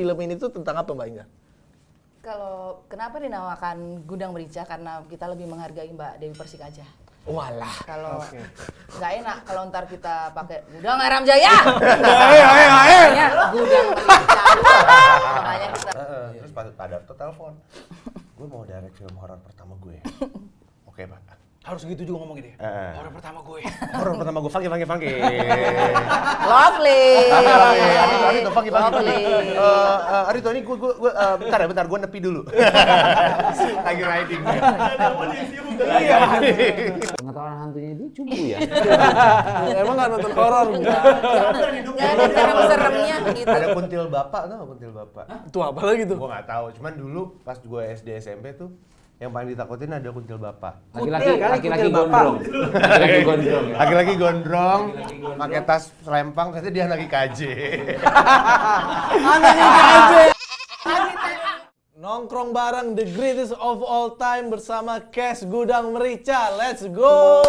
Film ini tuh tentang apa Mbak Inga? Kalau kenapa dinamakan Gudang Merica? Karena kita lebih menghargai Mbak Dewi Persik aja. Walah. Kalau nggak enak kalau ntar kita pakai Gudang Aram Jaya. Ayo. Gudang Merica. Makanya kita. Terus Pak Darto telepon, gue mau direct film horor pertama gue. Oke Pak. Harus gitu juga ngomongin dia. Orang pertama gue. Horor pertama gue, funky. Lovely. Arito, funky. Lovely. Arito ini bentar, gue nepi dulu. Lagi riding. Iya. Pengetahuan hantunya dia cupu ya. Emang nggak nonton horor? Nggak ada serem-seremnya gitu. Ada kuntil bapak, tau kuntil bapak? Itu apa lagi tuh? Gue nggak tahu, cuman dulu pas gue SD SMP tuh yang paling ditakutin ada kuntil bapak. Laki-laki gondrong. Laki-laki gondrong. Ya. Laki-laki gondrong, pakai tas selempang, ternyata dia lagi KJ. Anaknya KJ. Nongkrong bareng the greatest of all time bersama Kes Gudang Merica. Let's go!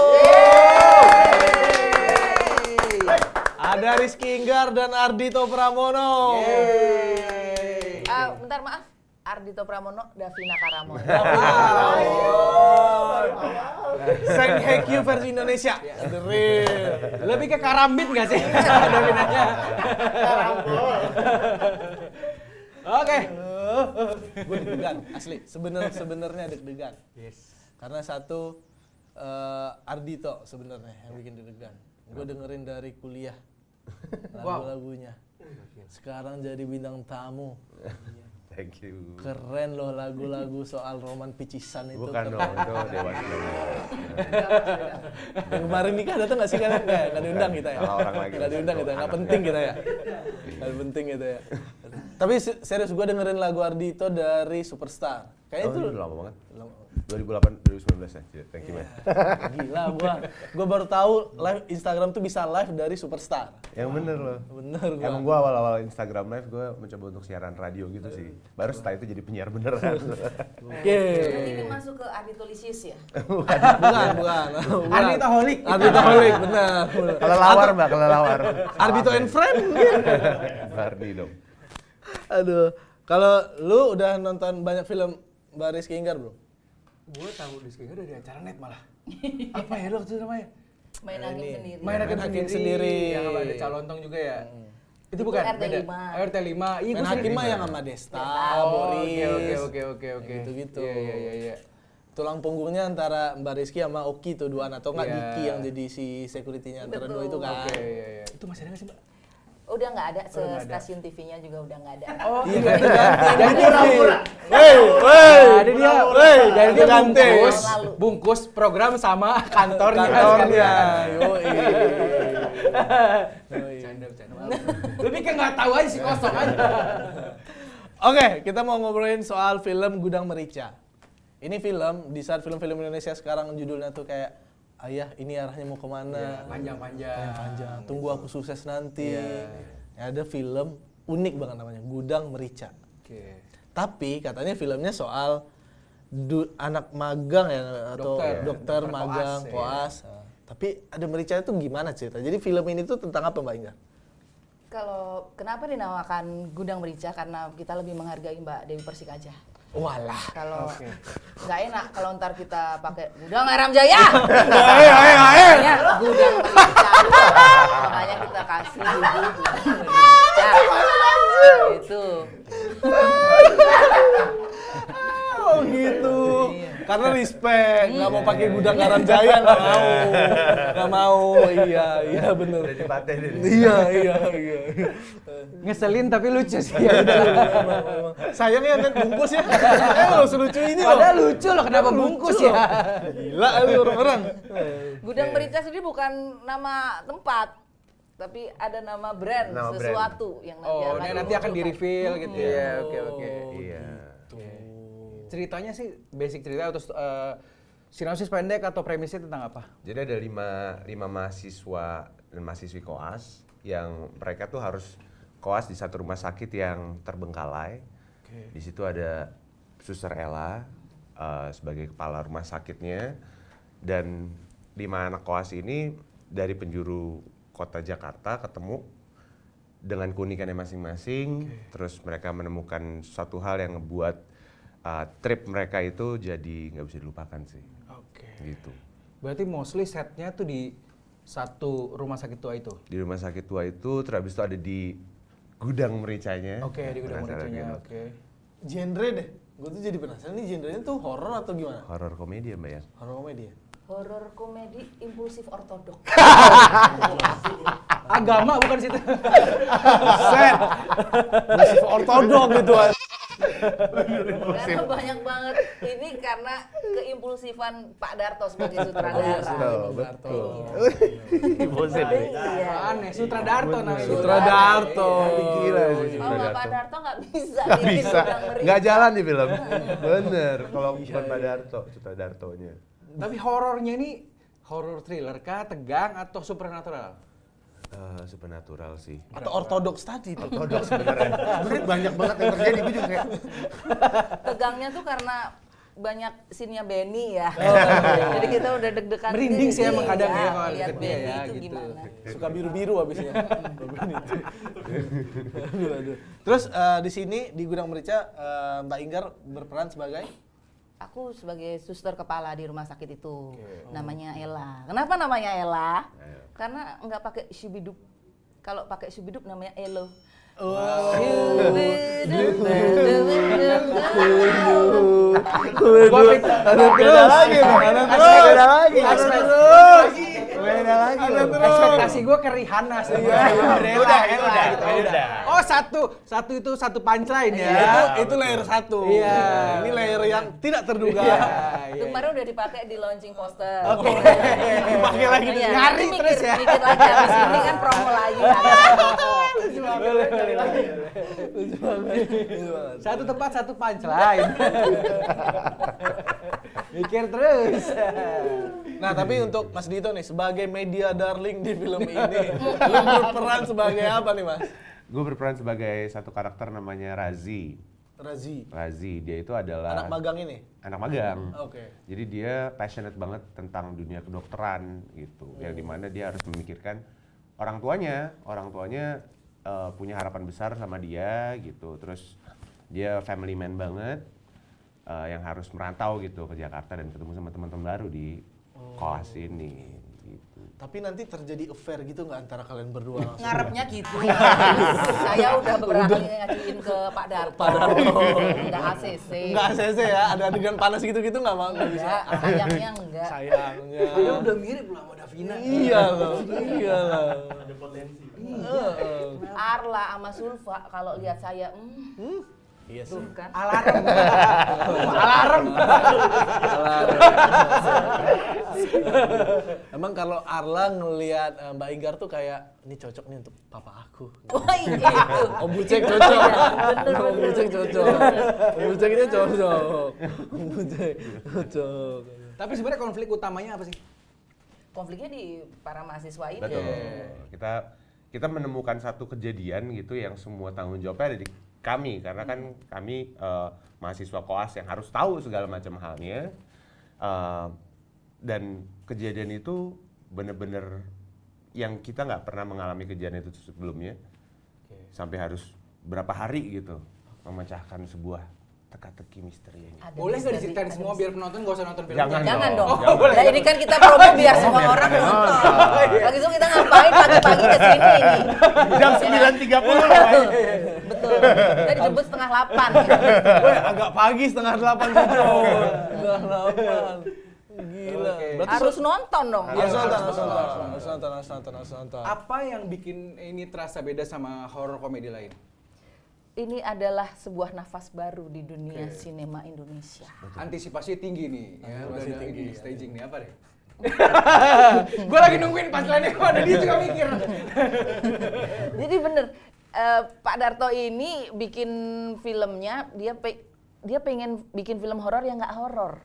Ada Rizky Inggar dan Ardhito Pramono. Bentar maaf. Ardhito Pramono, Davina Karamono. Sang Hekyu versi Indonesia. The real. Lebih ke karambit nggak sih? Davinanya. Oke. Gue deg-degan, asli. Sebenarnya deg-degan. Yes. Karena satu Ardhito sebenarnya yang bikin deg-degan. Gue dengerin dari kuliah lagu-lagunya. Sekarang jadi bintang tamu. Thank you. Keren loh lagu-lagu soal roman picisan itu. Bukan dong, itu Dewa Yang kemarin nikah datang nggak sih kalian? Nggak diundang kita ya? Salah orang lagi. Nggak diundang kita, nggak penting kita ya? Nggak penting kita ya? Tapi serius, gue dengerin lagu Ardhito dari Superstar. Kayaknya itu udah lama banget. 2019 ya. Thank you man. Gila gue baru tahu live Instagram tuh bisa live dari Superstar. Yang bener loh. Bener gue. Emang gue awal-awal Instagram live gue mencoba untuk siaran radio gitu sih. Baru setelah itu jadi penyiar beneran. Oke. Nanti ini masuk ke Ardhito Lisius ya? Bukan. Ardhito Holik. Ardhito Holik, benar. Kelelawar mbak, kelelawar. Ardhito and Friend mungkin. Bardi dong. Aduh, kalau lu udah nonton banyak film Mbak Rizky Inggar belum? Gue tahu Rizky Inggar dari acara net malah. Apa ya waktu itu namanya? Main hakim sendiri. Main hakim sendiri. Yang ada calontong juga ya. Itu bukan RT5. beda. RT5. Iya, Main hakim mah yang sama Desta, Boris. Oke. Gitu-gitu. Iya. Tulang punggungnya antara Mbak Rizky sama Oki tuh duaan atau enggak Iya. Diki yang jadi si security-nya antara dua itu kan. Oke, iya. Itu masih ada nggak sih Mbak? Udah nggak ada, Udah nggak ada. stasiun TV-nya juga udah nggak ada. Oh Iya, iya. ganti. Pura-pura. Wey, Jadi dia, jadi dia ganti. bungkus program sama kantornya. Kantornya. Yoi. Bercanda. Lebih kayak nggak tahu aja sih, kosong aja. Oke, kita mau ngobrolin soal film Gudang Merica. Ini film, di saat film-film Indonesia sekarang judulnya tuh kayak Ayah, ini arahnya mau kemana? Panjang-panjang. Tunggu aku sukses nanti. Iya. Ya, ada film unik banget namanya, Gudang Merica. Oke. Tapi katanya filmnya soal anak magang ya atau Dokter. dokter Dokter magang koas, koas. Tapi ada Merica itu gimana cerita? Jadi film ini tuh tentang apa Mbak Inga? Kalau kenapa dinamakan Gudang Merica? Karena kita lebih menghargai Mbak Dewi Persik aja. Walah. Kalau nggak enak kalau ntar kita pakai Gudang Aram Jaya. Ayo. Makanya Gudang Merica. Makanya kita kasih judul Gudang Merica. Itu. Oh gitu. Karena respect, nggak mau pakai Gudang Aram Jaya, nggak mau. Iya bener. Udah dipaten ini. Iya. Ngeselin tapi lucu sih. Sayangnya net bungkus ya. Lo selucu ini loh. Padahal lucu loh, kenapa bungkus ya? Gila lu orang-orang. Gudang Merica sendiri bukan nama tempat, tapi ada nama brand Nama brand. sesuatu yang Oh, ini nanti akan di-reveal gitu ya. Oke. Iya. Ceritanya sih basic cerita atau sinopsis pendek atau premisnya tentang apa? Jadi ada lima mahasiswa dan mahasiswi koas yang mereka tuh harus koas di satu rumah sakit yang terbengkalai. Di situ ada Suster Ella sebagai kepala rumah sakitnya, dan 5 anak koas ini dari penjuru kota Jakarta ketemu dengan keunikannya masing-masing, terus mereka menemukan suatu hal yang ngebuat trip mereka itu jadi nggak bisa dilupakan sih. Oke. Gitu. Berarti mostly setnya tuh di satu rumah sakit tua itu? Di rumah sakit tua itu, terus habis itu ada di gudang mericanya. Oke, di gudang Penasaran mericanya, gitu. oke. Genre deh. Gue tuh jadi penasaran nih genrenya tuh horor atau gimana? Horor komedi ya Mbak ya? Horor komedi ya? Horor komedi impulsif ortodok. Agama bukan situ. Set! Musik ortodok gitu aja. Karena banyak banget ini karena keimpulsifan Pak Darto sebagai sutradara. Betul. Impulsif. Iya. Aneh, Sutradarto namanya. Sutradarto. Gila sih Kalau nggak Pak Sutradarto. Darto nggak bisa. Nggak bikin bisa, Gudang Merica. nggak jalan di film. Bener, kalau bukan Pak Darto, Sutradartonya. Tapi horornya ini horor thriller kah, tegang atau supernatural? Supernatural sih. Atau ortodoks tadi tuh. Ortodoks sebenarnya. Sebenarnya banyak banget yang terjadi, gue juga kayak Tegangnya tuh karena banyak scene-nya Benny ya. Jadi kita udah deg-degan. Merinding sih sendiri, emang kadang ya kalau lihat deket dia Benny ya, itu gitu. gimana. Suka biru-biru abisnya. Aduh, aduh. Terus di sini di Gudang Merica Mbak Inggar berperan sebagai Aku sebagai suster kepala di rumah sakit itu. Namanya Ella. Kenapa namanya Ella? Karena nggak pakai Shibiduk. Kalau pakai Shibiduk namanya Elo. beda lagi, beda lagi. Ekspektasi gue ke Rihanna sih. Udah. Oh satu itu satu punchline ya. itu layer 1. Iya. Ini layer yang tidak terduga. Itu kemarin udah dipakai di launching poster. Dipakai lagi Iya, nyari nanti terus ya. Mikir lagi habis ini kan promo lagi. Satu tempat satu punchline. Mikir terus. Nah, tapi untuk Mas Dito nih sebagai media darling di film ini, lu berperan sebagai apa nih, Mas? Gue berperan sebagai satu karakter namanya Razi. Razi, Dia itu adalah anak magang ini. anak magang. Oke. Jadi dia passionate banget tentang dunia kedokteran gitu. Yang dimana dia harus memikirkan orang tuanya punya harapan besar sama dia gitu. Terus dia family man banget yang harus merantau gitu ke Jakarta dan ketemu sama teman-teman baru di koas ini gitu. Tapi nanti terjadi affair gitu nggak antara kalian berdua langsung? Ngarepnya gitu. Saya udah beberapa kali ngajuin ke Pak Darto. Enggak ACC. Nggak ACC ya, ada adegan panas gitu-gitu nggak mau, nggak bisa. Enggak, sayangnya enggak. Sayangnya. Padahal udah mirip lah sama Davina. Iya loh, iya lah. Ada potensi. Arla sama Sulfa kalau lihat saya, Iya sih. kan. Alarm. Alarm. Emang kalau Arla ngelihat Mbak Inggar tuh kayak ini cocok nih untuk papa aku. Wah, gitu. Om Bucek cocok. Om Bucek cocok. Om Bucek ini cocok. Om Bucek cocok. Tapi sebenarnya konflik utamanya apa sih? Konfliknya di para mahasiswa ini. Betul. Kita menemukan satu kejadian gitu yang semua tanggung jawabnya ada di kami karena kan kami mahasiswa koas yang harus tahu segala macam halnya dan kejadian itu benar-benar yang kita nggak pernah mengalami kejadian itu sebelumnya sampai harus berapa hari gitu memecahkan sebuah teka-teki misteri ini. Boleh nggak diceritain semua biar penonton nggak usah nonton film? Jangan dong. Jangan. Nah, ini kan kita promo biar semua orang nonton. Lagi itu kita ngapain pagi-pagi ke sini ini? Jam 9.30 lah. Betul. Kita dijemput 7:30. Weh, agak pagi 7:30 cocok. 7:30. Gila. Berarti Harus nonton dong. harus nonton. Apa yang bikin ini terasa beda sama horror komedi lain? Ini adalah sebuah nafas baru di dunia sinema Indonesia. Antisipasi tinggi nih. Ya, udah Antisipasi ada tinggi, ini, staging nih apa deh? Gue lagi nungguin punchline-nya kemana, dia juga mikir. Jadi bener, Pak Darto ini bikin filmnya, dia pengen bikin film horor yang nggak horor.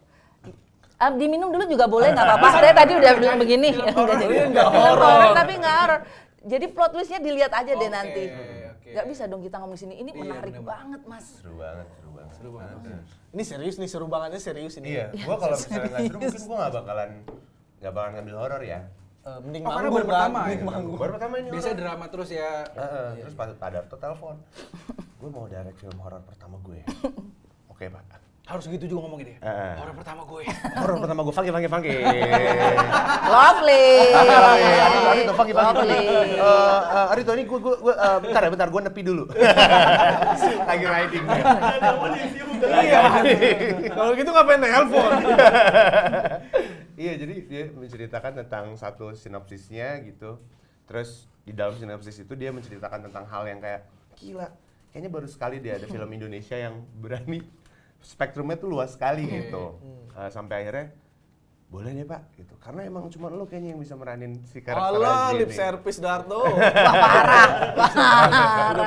Diminum dulu juga boleh, nggak apa-apa. Saya tadi udah bilang begini. Nggak horor, tapi nggak horor. Jadi plot twist-nya dilihat aja deh nanti. Nggak bisa dong kita ngomong di sini. Ini menarik banget, Mas. Seru banget. Ini serius nih, seru bangetnya serius ini. Iya, gua kalau misalnya nggak seru mungkin gua nggak bakalan ngambil horor ya. mending Oh, karena manggung baru pertama kan, ya? mending manggung. Baru pertama ini Biasanya horor. drama terus ya. Terus Pak Darto telepon, gue mau direct film horor pertama gue. Oke Pak. Harus gitu juga ngomongin ya. Orang pertama gue. Horor pertama gue, funky. Lovely. Arito, funky. Lovely. Arito, ini gue, bentar, gue nepi dulu. Lagi riding. Iya. Kalau gitu ngapain nelpon? Iya, jadi dia menceritakan tentang satu sinopsisnya gitu. Terus di dalam sinopsis itu dia menceritakan tentang hal yang kayak gila. Kayaknya baru sekali dia ada film Indonesia yang berani spektrumnya tuh luas sekali gitu. Sampai akhirnya boleh deh Pak gitu. Karena emang cuma lo kayaknya yang bisa meranin si karakter Alah, aja lip ini. service Darto.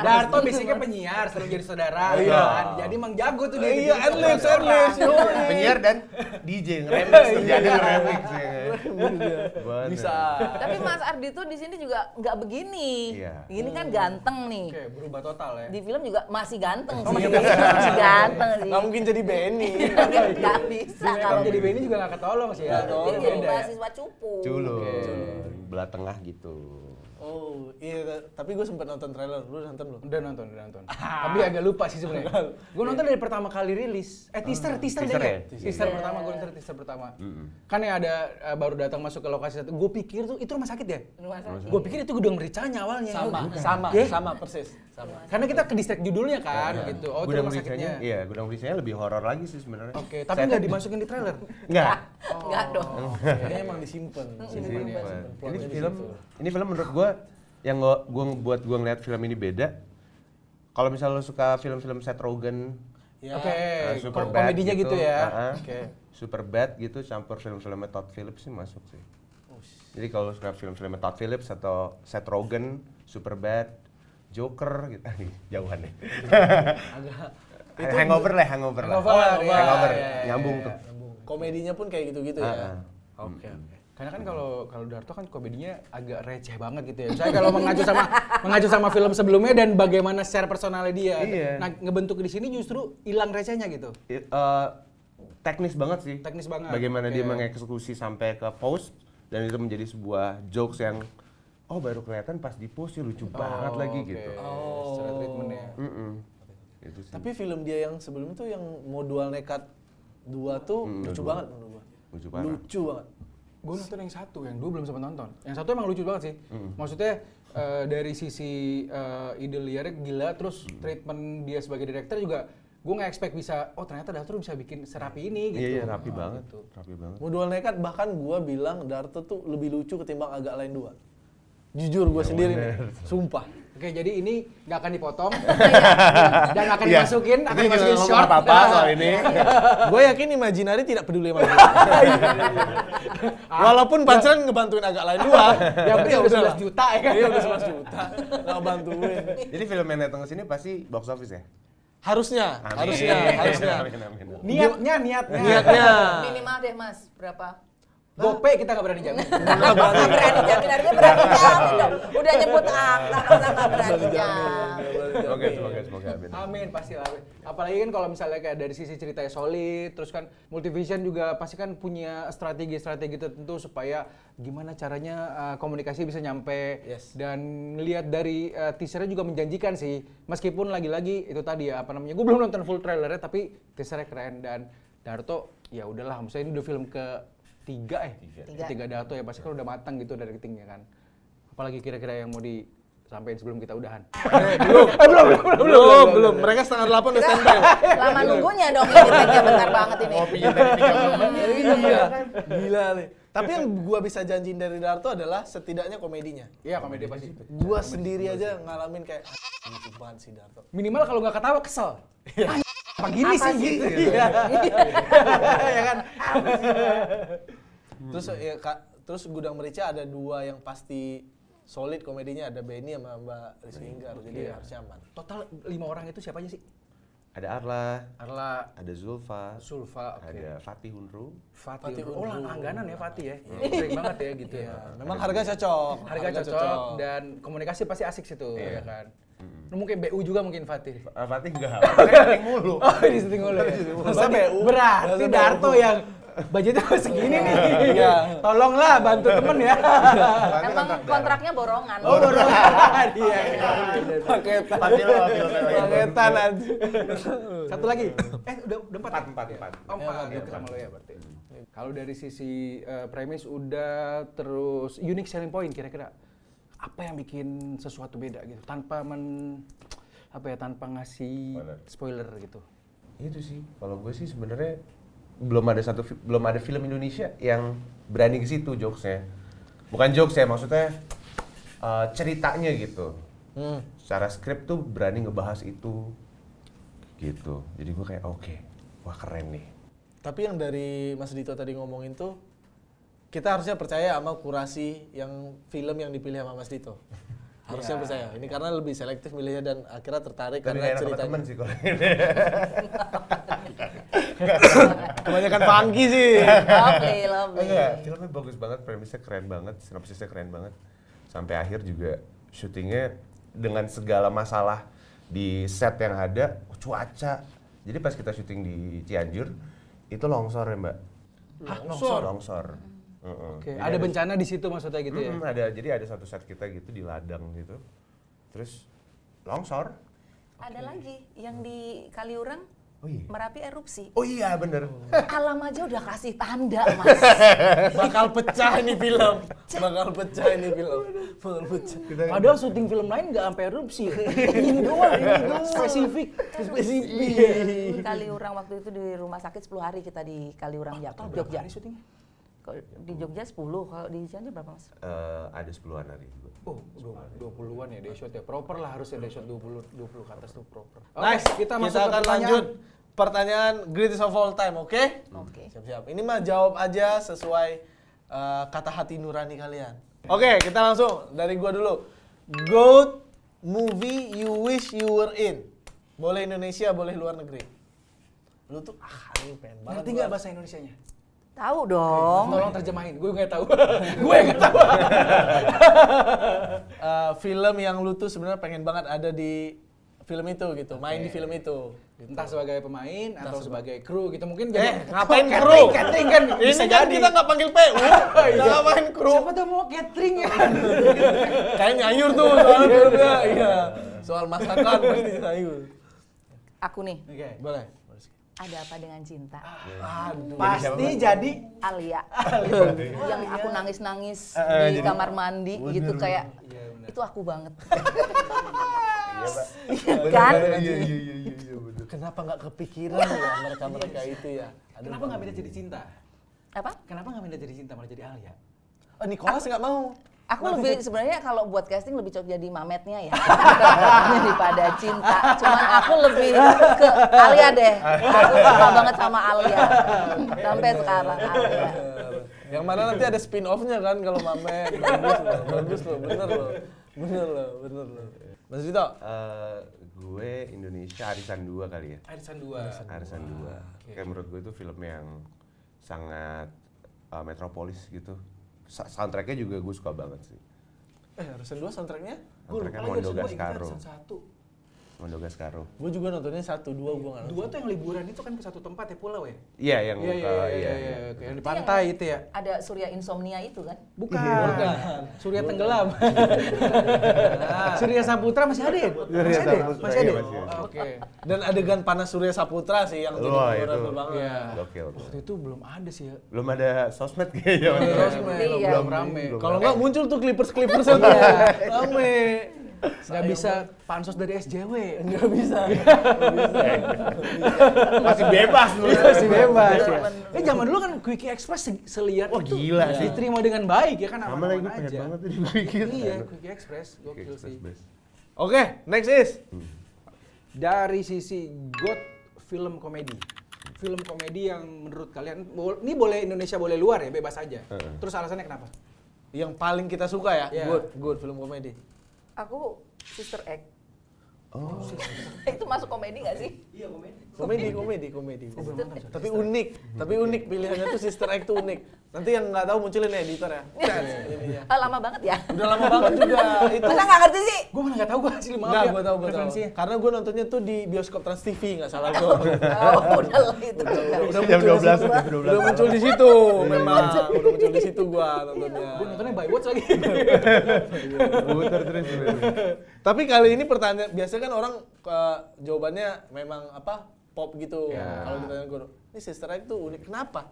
Darto basicnya penyiar, sering jadi saudara. Iya. Kan? Jadi emang jago tuh dia. Iya, and lip service. Penyiar dan DJ nge-remix terjadi nge-remix ya. Bener. Bisa. Tapi Mas Ardhito di sini juga nggak begini. Iya. Ini kan ganteng nih. Oke, berubah total ya. Di film juga masih ganteng sih. Masih ganteng sih. Nggak mungkin jadi Benny. Nggak bisa. Kalau kalau jadi Benny juga nggak ketolong sih ya. Dia jadi Beda ya. mahasiswa cupu. Culun, belah tengah gitu. Oh, iya, tapi gue sempat nonton trailer. Lu nonton belum? Udah nonton. Tapi agak lupa sih sebenarnya. Gue nonton dari pertama kali rilis. Teaser Teaser deh. ya? Teaser pertama, gue nonton teaser pertama. Kan yang ada baru datang masuk ke lokasi satu. Gue pikir tuh itu rumah sakit ya. Rumah sakit. Gue pikir itu gudang mericanya awalnya. Sama, Ya? sama persis. Sama. Karena kita ke distrik judulnya kan gitu. Oh, itu Gudang rumah sakitnya. Berisanya, iya, Gudang Berisanya lebih horor lagi sih sebenarnya. Oke, tapi nggak dimasukin di trailer. Enggak. Enggak dong. Kayaknya emang disimpan. Ini film menurut gue yang buat gue ngeliat film ini beda. Kalau misalnya lo suka film-film Seth Rogen, Ya. Oke, Superbad komedinya gitu ya. Oke. Superbad gitu campur film-filmnya Todd Phillips sih masuk sih. Jadi kalau lo suka film-filmnya Todd Phillips atau Seth Rogen, Superbad, Joker gitu. Jauhan nih. Hangover lah. Hangover, Hangover. iya, Nyambung iya. tuh. Komedinya pun kayak gitu-gitu ya. Ah. Oke. Karena kan kalau Darto kan komedinya agak receh banget gitu ya. Misalnya kalau mengacu sama film sebelumnya dan bagaimana secara personalnya dia. Iya. Nah, ngebentuk di sini justru hilang recehnya gitu. Teknis banget sih. Teknis banget. Bagaimana dia Oke. mengeksekusi sampai ke post dan itu menjadi sebuah jokes yang baru kelihatan pas di post sih lucu banget lagi oke. gitu. Secara treatmentnya. Itu sih. Tapi film dia yang sebelum itu yang Modal Nekat 2 tuh lucu banget menurut gua. Lucu parah. Lucu banget. Gue nonton yang satu, yang dua belum sempat nonton. Yang satu emang lucu banget sih. Maksudnya dari sisi ide liarnya gila, terus treatment dia sebagai direktur juga gue nggak expect bisa, ternyata Darto bisa bikin serapi ini gitu. Iya, rapi banget. Gitu. Rapi banget. Modal Nekat bahkan gua bilang Darto tuh lebih lucu ketimbang Agak Lain 2. Jujur gua sendiri nih, sumpah. Oke, jadi ini nggak akan dipotong dan akan Iya. dimasukin, akan Ini juga dimasukin ngomong short. apa-apa soal ini. Gue yakin Imaginary tidak peduli sama gue. Walaupun Pancran ngebantuin Agak Lain 2. Yang penting udah udahlah. 11 juta ya kan. Iya udah 11 juta. Nggak bantuin. Jadi film yang datang ke sini pasti box office ya? Harusnya. Amin. Niatnya. Minimal deh Mas, berapa? Gope kita nggak berani jamin. Nggak berani jamin, harusnya berani jamin dong. Udah nyebut angka, masa nggak berani jamin. Semoga amin. Amin, pasti lah. Apalagi kan kalau misalnya kayak dari sisi ceritanya solid, terus kan Multivision juga pasti kan punya strategi-strategi tertentu supaya gimana caranya komunikasi bisa nyampe. Yes. Dan ngelihat dari teasernya juga menjanjikan sih. Meskipun lagi-lagi itu tadi ya, gue belum nonton full trailernya tapi teasernya keren. Dan Darto ya udahlah, maksudnya ini udah film ketiga Darto ya, pasti kan udah matang gitu dari ratingnya kan. Apalagi kira-kira yang mau disampaikan sebelum kita udahan. Belum. Mereka 7:30 udah standby. Lama nunggunya dong ini tag-nya bentar banget ini. Iya. Gila nih. Tapi yang gua bisa janjiin dari Darto adalah setidaknya komedinya. Iya, komedi pasti. Gua sendiri aja ngalamin kayak lucu banget sih Darto. Minimal kalau nggak ketawa kesel. Apa gini sih gitu. Iya. Ya kan? Terus Gudang Merica ada 2 yang pasti solid komedinya, ada Benny sama Mbak Rizky Inggar, jadi harus nyaman. Total 5 orang itu siapa aja sih? Ada Arla, ada Zulfa, Sulfa, ada Fatih Unru. Fatih Oh, Unru. langganan ya Fatih ya. Sering banget ya gitu ya. Memang harga cocok. Harga cocok dan komunikasi pasti asik situ ya kan. Mungkin BU juga mungkin Fatih. Fatih enggak, Fatih mulu. Oh, di syuting mulu ya. Masa BU? Berarti Masa Darto BU? yang budgetnya segini nih. Iya. Tolonglah bantu temen ya. Emang kontraknya borongan. Oh, borongan. Iya. Paketan. Paketan aja. Satu lagi. Udah empat. Empat. Oh, empat. Gitu sama lo ya berarti. Kalau dari sisi premis udah, terus unique selling point kira-kira apa yang bikin sesuatu beda gitu tanpa tanpa ngasih spoiler gitu. Itu sih, kalau gue sih sebenarnya belum ada film Indonesia yang berani ke situ jokesnya. Bukan jokes ya, maksudnya ceritanya gitu. Secara skrip tuh berani ngebahas itu gitu. Jadi gue kayak oke, wah keren nih. Tapi yang dari Mas Dito tadi ngomongin tuh, kita harusnya percaya sama kurasi yang film yang dipilih sama Mas Dito. Harusnya percaya. Ini karena lebih selektif milihnya dan akhirnya tertarik karena ceritanya. Temen sih kalau Kebanyakan funky sih. Lovely. enggak, filmnya bagus banget, premisnya keren banget, sinopsisnya keren banget. Sampai akhir juga syutingnya dengan segala masalah di set yang ada, cuaca. Jadi pas kita syuting di Cianjur, itu longsor ya Mbak. Hah, Longsor. Oke, Jadi ada bencana di situ maksudnya gitu ya? Jadi ada satu set kita gitu di ladang gitu, terus longsor. Ada lagi yang di Kaliurang, Oh iya. Merapi erupsi. Oh iya bener. Alam aja udah kasih tanda, Mas. Bakal pecah ini film. Bakal pecah. Padahal syuting film lain nggak sampai erupsi. Ini doang. Spesifik. Di Kaliurang waktu itu di rumah sakit 10 hari kita di Kaliurang, Jogja. Hari syutingnya? Kalau di Jogja 10, kalau di Cianjur berapa, Mas? Ada 10-an hari juga. Oh, 20-an ya day shot ya. Proper lah harusnya day shot 20 ke atas tuh proper. Nice, kita masuk ke akan pertanyaan. lanjut pertanyaan greatest of all time, oke? Oke. Siap-siap. Ini mah jawab aja sesuai kata hati nurani kalian. Oke, kita langsung dari gua dulu. GOAT movie you wish you were in. Boleh Indonesia, boleh luar negeri. Lu tuh ini pengen banget. Ngerti nggak bahasa Indonesianya? Tahu dong. Tolong terjemahin, gue nggak tahu. Gue nggak tahu. Film yang lu tuh sebenarnya pengen banget ada di film itu gitu, main di film itu. Gitu. Entah sebagai pemain atau sebagai kru gitu mungkin. Jadi Ngapain kru? Catering kan bisa Ini kan jadi. kita nggak panggil PU, kita ngapain kru? Siapa tuh mau catering ya? Kayak nyayur tuh soal filmnya, iya. Soal masakan pasti sayur. Aku nih, Oke. Boleh. ada apa dengan cinta? Pasti jadi Alia. Yang aku nangis-nangis di kamar mandi gitu kayak itu aku banget. Kan? Kenapa nggak kepikiran ya mereka itu ya? kenapa nggak minta jadi cinta? Apa? Kenapa nggak minta jadi cinta malah jadi Alia? Oh, Nicholas nggak mau. Aku lebih sebenarnya kalau buat casting lebih cocok jadi Mametnya ya daripada cinta. Cuman aku lebih ke Alia deh. Aku suka banget sama Alia sampai sekarang Alia. Yang mana nanti ada spin-off-nya kan kalau Mamet. Bagus loh, bener loh. Mas Dito? Gue Indonesia Arisan 2 kali ya. Arisan 2. Arisan 2. Kayak menurut gue itu film yang sangat metropolis gitu. Soundtracknya juga gue suka banget sih. Arisan 2 soundtracknya? Soundtracknya Mondo Gascaro. Satu. Mondo Gascaro. Gue juga nontonnya 1, 2 gue nggak nonton. 2 tuh yang liburan itu kan ke satu tempat ya, pulau ya? Iya, yang Iya. Yang di pantai itu ya? Ada Surya Insomnia itu kan? Bukan. Surya tenggelam. Surya Saputra masih ada ya? Masih ada? Masih ada? Masih ada. Oke. Dan adegan panas Surya Saputra sih yang jadi Wah, memorable itu. banget. Iya. Gokil. Waktu itu belum ada sih ya. Belum ada sosmed kayaknya. Iya. Belum rame. Kalau nggak muncul tuh Clippers tuh. Rame. Nggak bisa pansos dari SJW. Nggak bisa. Masih bebas lu. Masih bebas ya. Zaman dulu kan Quickie Express seliar Wah, itu gila sih. diterima dengan baik ya kan Sama lagi aman-aman pengen aja. banget tuh dibikin. Iya, Quickie Express. Gokil sih. Oke, next is. Dari sisi GOAT film komedi. Film komedi yang menurut kalian, ini boleh Indonesia boleh luar ya, bebas aja. Terus alasannya kenapa? Yang paling kita suka ya, Iya. good film komedi. Aku Sister Act. Oh. Itu masuk komedi nggak sih? Komedi. Tapi unik pilihannya tuh Sister Act tuh unik. Nanti yang nggak tahu munculin ya editor ya. Ininya. Lama banget ya. Udah lama banget juga itu. Masa nggak ngerti sih? Gue malah nggak tahu gue asli maaf Enggak, ya. gue tahu. Referensinya. Karena gue nontonnya tuh di bioskop Trans TV, nggak salah gue. Oh, udah lah itu juga. Udah muncul di situ, memang. Udah muncul di situ gue nontonnya. Gue nontonnya by watch lagi. Putar terus. Tapi kali ini pertanyaan biasanya kan orang jawabannya memang apa pop gitu. Ya. Kalau ditanya gue, ini Sister Act tuh unik. Kenapa?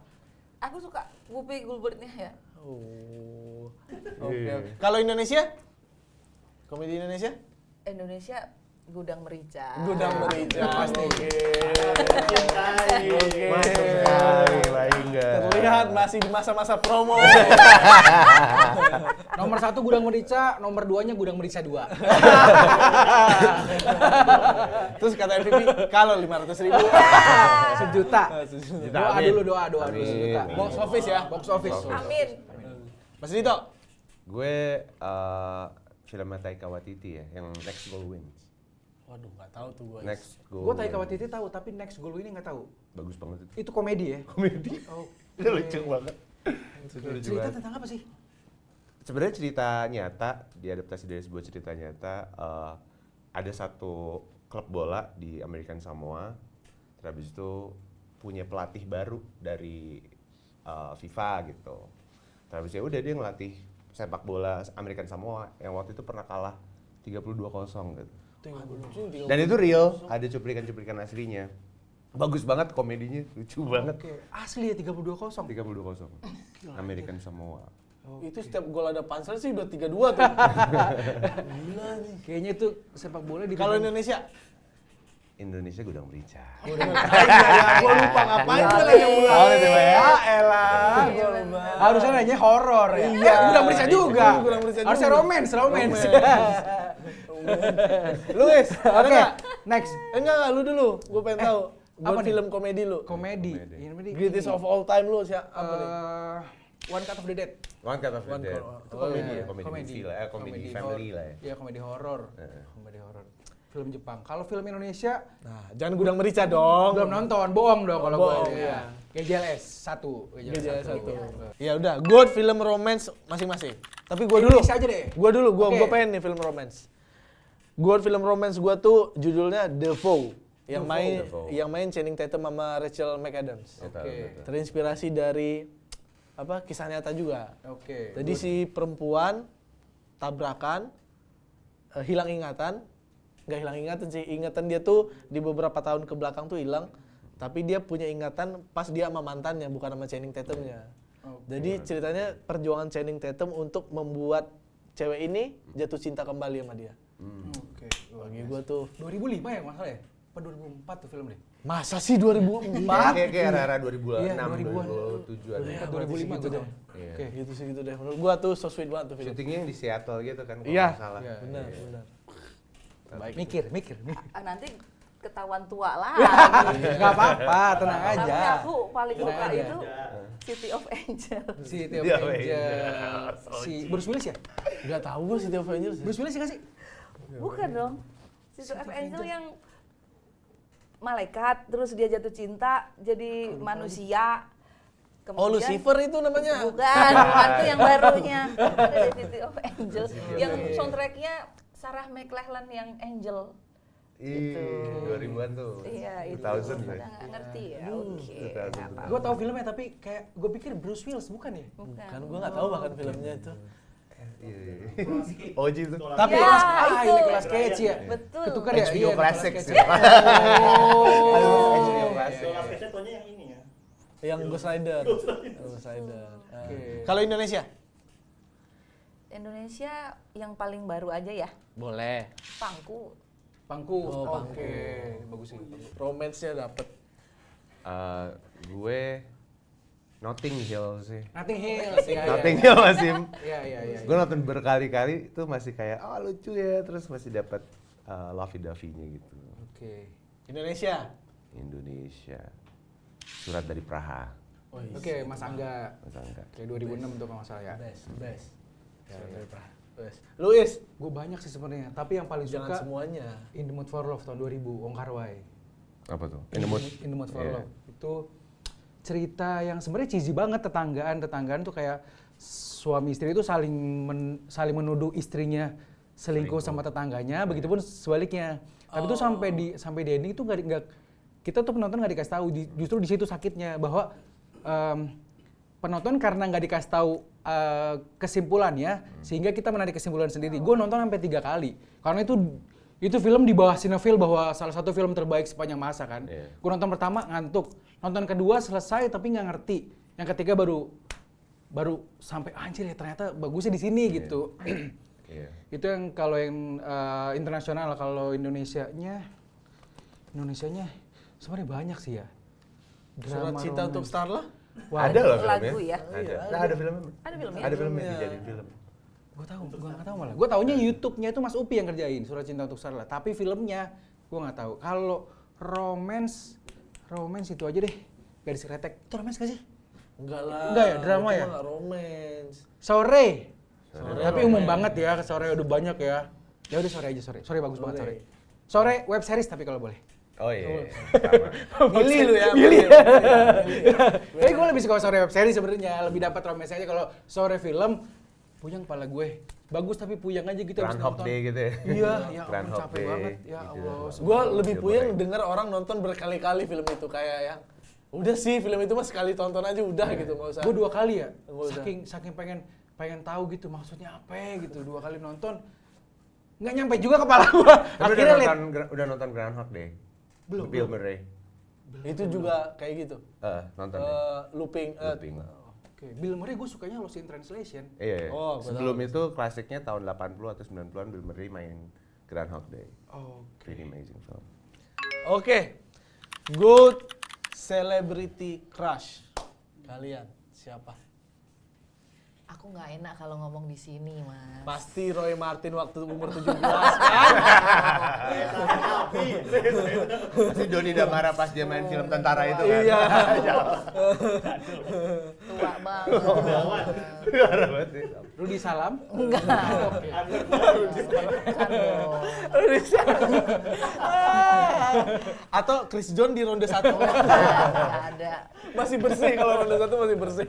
Aku suka Whoopi Goldberg-nya ya. Oh, oke. Kalau Indonesia? Komedi Indonesia? Indonesia Gudang Merica. Gudang Merica. Pasti. Oke. Masuk sekali, baik enggak. Terlihat masih di masa-masa promo. Nomor 1 Gudang Merica, nomor 2-nya Gudang Merica 2. Terus kata MVP, kalau 500.000. Sejuta. Doa Amin. dulu, doa Amin. sejuta. Box office ya? Box office. Amin. Mas Dito? Gue filmnya Taika Waititi ya, yang Next Goal Wins. Waduh, nggak tahu tuh gue. Next Goal Gue Taika Wins. Waititi tahu, tapi Next Goal ini nggak tahu. Bagus banget itu. Itu komedi ya? Komedi. Oh. Itu lucu banget. Itu lucu Cerita banget. tentang apa sih? Sebenarnya cerita nyata, diadaptasi dari sebuah cerita nyata. Ada satu klub bola di American Samoa, terus habis itu punya pelatih baru dari FIFA gitu. Terus habis itu udah dia ngelatih sepak bola American Samoa yang waktu itu pernah kalah 32-0 gitu. Dan itu real, ada cuplikan-cuplikan aslinya. Bagus banget komedinya, lucu banget. Oke, asli ya 32-0. 32-0. American Samoa. Itu setiap gol ada pansel sih udah 3-2 tuh. Gila nih. Kayaknya itu sepak bola di Kalau Indonesia? Indonesia Gudang Merica. Gue lupa ngapain gue nanya ulang. Oh, itu Pak, ya? Elah, gue lupa. harusnya nanya horor ya. Iya. Gudang Merica juga. Gudang Merica juga. Harusnya romance. Lu guys, ada Oke, nggak? next. Enggak, lu dulu. Gue pengen tahu. apa Buat nih? film komedi lu. Komedi. Komedi. Ini Greatest of all time lu siapa apa nih? One Cut of the Dead. One Cut of the One Dead. Cut. Itu komedi Oh, ya, komedi movie lah, komedi family lah ya. Iya, komedi horor. Heeh. Komedi horor. Film Jepang. Kalau film Indonesia Nah, jangan Gudang Merica dong. belum nonton, bohong dong kalau Bohong, gue. iya. GJLS 1. GJLS 1. Ya udah, gue film romance masing-masing. Tapi gue dulu. Indonesia aja deh. Gue dulu, gue Oke. pengen nih film romance. Gue film romance gue tuh judulnya The Vow. Yang main Channing Tatum sama Rachel McAdams. Ya, tahu, Oke. tahu. Terinspirasi dari apa kisah nyata juga. Oke. Jadi si perempuan tabrakan, hilang ingatan, nggak hilang ingatan sih, ingatan dia tuh di beberapa tahun ke belakang tuh hilang, tapi dia punya ingatan pas dia sama mantannya, bukan sama Channing Tatumnya. Jadi ceritanya perjuangan Channing Tatum untuk membuat cewek ini jatuh cinta kembali sama dia. Oke. Bagi gua tuh, 2005 ya nggak salah ya? Apa 2004 tuh film deh? masa sih 2004? Kayak era-era 2006, Iya, 2000-an. 2007-an. Iya, 2005 gitu gue deh. Iya. Oke. Gitu sih gitu deh. Menurut gua tuh so sweet banget tuh film. Syutingnya yang di Seattle gitu kan, kalau Iya. nggak salah. Iya. Benar, benar. Mikir. Nanti ketahuan tua lah. Enggak apa-apa, tenang Tapi aja. aku paling Tenang suka aja. itu City of Angel. Si Theo Dia Angel. Si Bruce Willis ya? Enggak tahu gua City of Angels. Bruce Willis ya nggak sih? Bukan dong. City of Angel yang malaikat, terus dia jatuh cinta jadi manusia. Oh, Lucifer itu namanya. Bukan, itu yang barunya. Ada City of Angel. Yang soundtracknya Sarah McLachlan yang Angel. Ih, 2000-an tuh. Iya, itu. 2000 Udah ya. nggak ngerti ya. Oke. 2000. nggak apa-apa. Gue tahu filmnya tapi kayak gue pikir Bruce Willis bukan ya? Bukan. Kan gua nggak tahu bahkan filmnya itu. Iya. Oji tuh. Tapi Ya, ini itu. Nicolas Cage ya. Betul. Itu kan ya HBO iya, Classic Nicolas sih. Cage. Oh. HBO Classic. Biasanya tonya yang ini ya. yang Ghost Rider. Ghost Rider. Oke. Kalau Indonesia? Indonesia yang paling baru aja ya. Boleh. Pangku. Pangku. Oh, Pangku. Oke, bagus sih. Romance-nya dapet. Gue Notting Hill sih. Nothing Hill. Notting Hill masih. Iya. Gue nonton berkali-kali tuh masih kayak lucu ya, terus masih dapat lovey-dovey-nya gitu. Oke. Indonesia? Indonesia. Surat dari Praha. Oh, iya. Oke, Mas Angga. Masa enggak? Kayak 2006 tuh kalau nggak salah ya. Best. Best. Luis? Gue banyak sih sebenarnya, tapi yang paling Jangan suka semuanya. In the Mood for Love tahun 2000, Wong Kar-wai. Apa tuh? In the Mood. In the Mood for Iya. Love. Itu cerita yang sebenarnya cheesy banget, tetanggaan tuh kayak suami istri itu saling menuduh istrinya selingkuh sama tetangganya, begitupun sebaliknya. Tapi itu sampai di ending itu nggak kita tuh penonton nggak dikasih tahu, justru di situ sakitnya bahwa penonton karena nggak dikasih tahu kesimpulannya, sehingga kita menarik kesimpulan sendiri. Gue nonton sampai 3 kali karena itu film di bawah Cinefil bahwa salah satu film terbaik sepanjang masa kan. Iya. Gue nonton pertama ngantuk, nonton kedua selesai tapi nggak ngerti, yang ketiga baru sampai anjir ya ternyata bagusnya di sini gitu. Iya. Itu yang kalau yang internasional. Kalau Indonesianya sebenarnya banyak sih ya. Surat Cinta untuk Starla? Wah, Ada loh lagu filmnya. ya. Ada. Nah, ada filmnya. Ada filmnya? Ada filmnya dijadiin film. gue nggak tahu malah. Gue taunya YouTube-nya itu Mas Upi yang kerjain Surat Cinta untuk Starla. Tapi filmnya gue nggak tahu. Kalau romance itu aja deh. Gadis Kretek. Itu romance gak sih? Enggak lah. Enggak ya, drama itu ya? mah nggak romance. Sore. Tapi umum banget ya, Sore udah banyak ya. Ya udah Sore aja, Sore. Sore bagus banget Sore. Sore web series tapi kalau boleh. Oh iya. Sama. Milih lu ya. Milih. Tapi gue lebih suka Sore web series sebenarnya, lebih dapat romance aja. Kalau Sore film, puyeng kepala gue. Bagus tapi puyeng aja gitu habis Groundhog nonton. Day gitu ya. Iya, ya ampun Groundhog capek Day, banget. Ya gitu. Allah. Gue lebih Silver puyeng Lake. denger orang nonton berkali-kali film itu kayak yang udah sih film itu mah sekali tonton aja udah gitu nggak usah. Gue 2 kali ya, Nggak usah. saking pengen tahu gitu maksudnya apa gitu. 2 kali nonton nggak nyampe juga kepala gue. Tapi Akhirnya liat, udah nonton Groundhog Day. Bill Murray. Itu juga kayak gitu. Nonton ya. Looping. Looping. Oke, Bill Murray gue sukanya Lost in Translation. Iya. Oh, gua Sebelum itu klasiknya tahun 80 atau 90-an Bill Murray main Groundhog Day. Oke. Pretty amazing film. Oke. Good celebrity crush. Kalian siapa? Aku nggak enak kalau ngomong di sini, Mas. Pasti Roy Martin waktu umur 17 kan? Pasti Doni Damara pas dia main film tentara itu kan. Iya. Tua banget. Rudy Salam. Enggak. Oke. Bukan dong. Atau Chris John di ronde 1. Nggak ada. Masih bersih kalau ronde 1 masih bersih.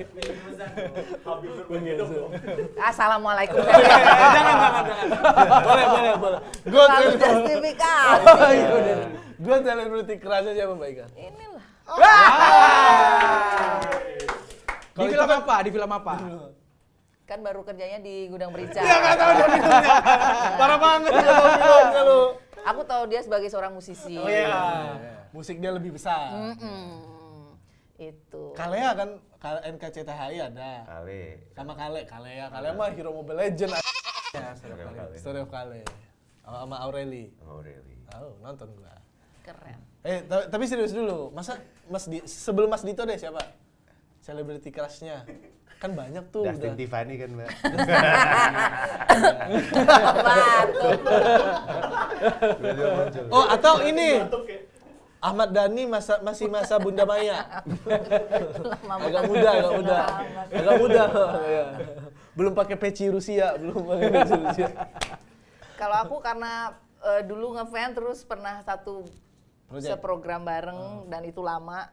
Assalamualaikum. Jangan. Boleh. Good Lalu celebrity. justifikasi. Good celebrity crush siapa Mbak Ika? Inilah. Di film apa? Kan baru kerjanya di gudang merica. Ya nggak tahu dia filmnya. Parah banget nggak tahu filmnya lu. Aku tahu dia sebagai seorang musisi. Oh iya. Musik dia lebih besar. Itu. Kalea kan NKCTHI ada. Kali. Sama Kalea mah Hero Mobile Legend. Ya, Story of Kale. Sama Aureli. Oh really? Oh, nonton gua. Keren. Tapi serius dulu. Masa sebelum Mas Dito deh siapa? Celebrity crush-nya. Kan banyak tuh Dustin udah. Tiffany kan Mbak. Oh, atau ini. Ahmad Dhani masih masa Bunda Maya. Agak muda. Iya. Belum pakai peci Rusia, Kalau aku karena dulu ngefans terus pernah satu Project. seprogram bareng dan itu lama.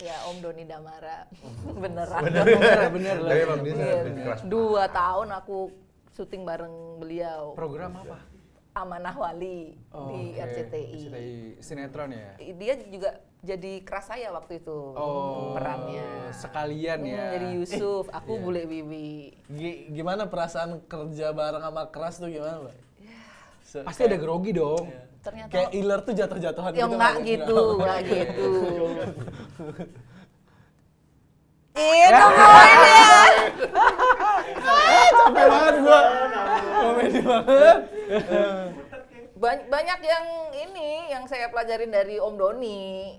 Ya Om Doni Damara. Beneran. Bener lah. Tapi emang dia Iya, keras. 2 tahun aku syuting bareng beliau. Program apa? Amanah Wali di oke. RCTI. RCTI sinetron ya. Dia juga jadi keras saya waktu itu perannya. Sekalian ya. Jadi Yusuf, aku Bule Bibi. Gimana perasaan kerja bareng sama Keras tuh gimana, Mbak? Pasti ada grogi dong. Ternyata Kayak Iler tuh jatuh-jatuhan ya enggak gitu, enggak gitu. Itu poin ya. Capek banget gua. Komedi banget. Banyak yang ini yang saya pelajarin dari Om Doni.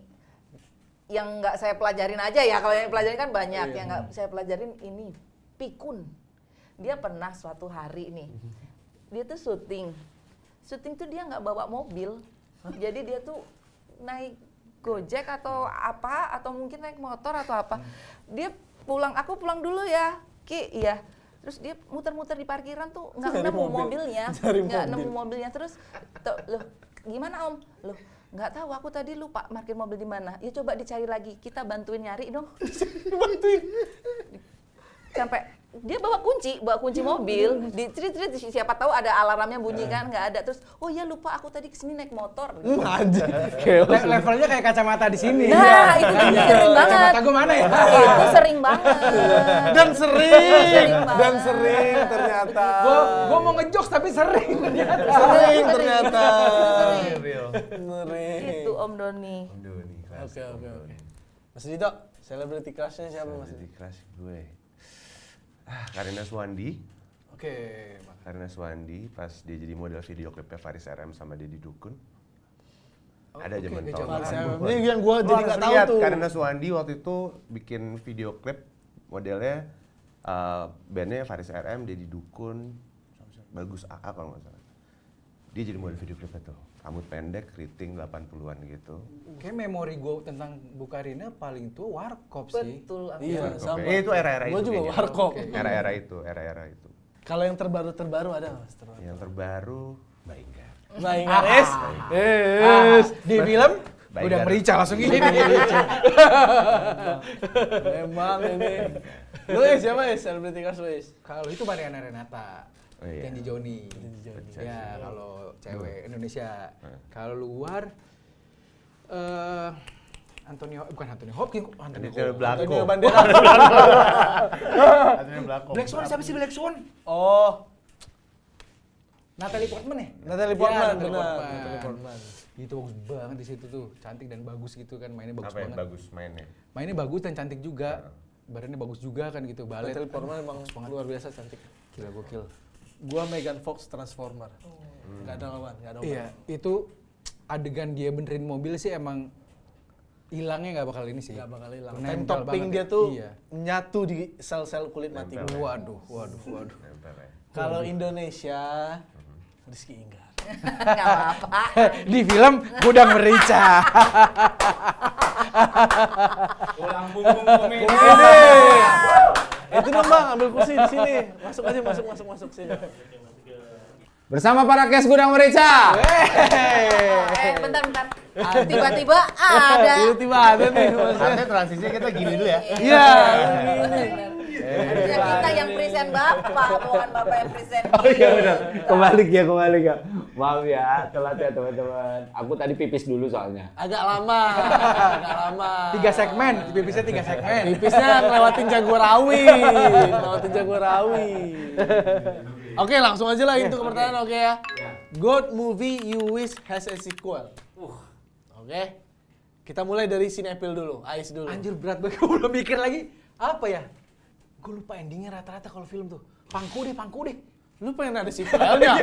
Yang nggak saya pelajarin aja ya, kalau yang pelajarin kan banyak. Yang nggak saya pelajarin ini, pikun. Dia pernah suatu hari nih, dia tuh syuting tuh dia nggak bawa mobil. Jadi dia tuh naik Gojek atau apa, atau mungkin naik motor atau apa. Dia pulang, aku pulang dulu ya, Ki, iya. Terus dia muter-muter di parkiran tuh nggak nemu mobilnya, nggak nemu mobilnya. Terus, loh, gimana Om? Loh, nggak tahu, aku tadi lupa parkir mobil di mana. Ya coba dicari lagi, kita bantuin nyari dong. Bantuin. Sampai dia bawa kunci mobil, ditrit siapa tahu ada alarmnya bunyi kan, nggak ada. Terus oh ya lupa aku tadi kesini naik motor. Anjir. Levelnya kayak kacamata di sini. Nah, itu tuh sering banget. Kacamata gue mana ya? Itu sering banget. Dan sering banget. ternyata. Gue mau ngejokes tapi sering ternyata. Sering ternyata. Sering. Ngeri. Itu Om Doni. Oke. Mas Dito, celebrity crush-nya siapa Mas? Celebrity crush gue. Karina Suwandi. Oke. Karina Suwandi pas dia jadi model video klipnya Faris RM sama Deddy Dukun. Ada oke, zaman oke, tahun zaman. Ini yang gua jadi nggak tahu lihat tuh. Karina Suwandi waktu itu bikin video klip modelnya bandnya Faris RM, Deddy Dukun, Bagus AA kalau nggak salah. Dia jadi model video klipnya tuh. Rambut pendek, keriting 80-an gitu. Kayak memori gue tentang Bu Karina paling tua Warkop sih. Betul. aku Iya, juga. sama. Itu era-era Gua itu. juga kayaknya. warkop. Era-era itu. Kalau yang terbaru ada nggak Mas? Yang terbaru Mbak Ingar. Nah, Ingaris. Di film Baik, udah Gar. merica langsung ini. Memang ini. Lu siapa ya celebrity crush lu? Kalau itu Mariana Renata. Oh, iya. Janji Joni. Pecah Ya, sih. kalau cewek Indonesia. Kalau luar bukan Anthony Hopkins, Anthony Anthony Blacko. Antonio Banderas. Anthony Blacko. Black Swan siapa sih Black Swan? Oh, Natalie Portman ya? Natalie Ya, Portman, Natalie benar. Portman. Natalie Portman. Itu bagus banget di situ tuh, cantik dan bagus gitu kan, mainnya bagus Apa yang banget. bagus mainnya? Mainnya bagus dan cantik juga. Badannya bagus juga kan gitu, balet. Natalie Portman emang luar biasa cantik. Gila gokil. Gua Megan Fox Transformer. Nggak ada lawan, nggak ada lawan. Iya, itu adegan dia benerin mobil sih emang hilangnya nggak bakal ini sih. Nggak bakal hilang. Nempel Time topping banget dia ya. tuh Iya. nyatu di sel-sel kulit mati Nempel. gua. Waduh. Nempel ya. Kalau Indonesia, Rizky Inggar. Nggak apa-apa. Di film Gudang Merica. Itu dong Bang, ambil kursi di sini. Masuk aja, masuk sini. Bersama para Kes Gudang Merica. Bentar. Tiba-tiba ada. Tiba-tiba ada nih. Saatnya transisinya kita gini dulu ya. Iya. Harusnya kita yang present Bapak, bukan Bapak yang present. Oh iya benar. Kembali ya. Maaf ya, telat ya teman-teman. Aku tadi pipis dulu soalnya. Agak lama. 3 segmen, pipisnya 3 segmen. Tipisnya ngelewatin Jagorawi. Oke, langsung aja lah itu ke pertanyaan, oke ya. Good movie you wish has a sequel. Oke. Kita mulai dari Cinepil dulu, Ais dulu. Anjir berat banget, gue belum mikir lagi. Apa ya? Gue lupa endingnya rata-rata kalau film tuh. Pangku deh. Lu pengen ada sequelnya?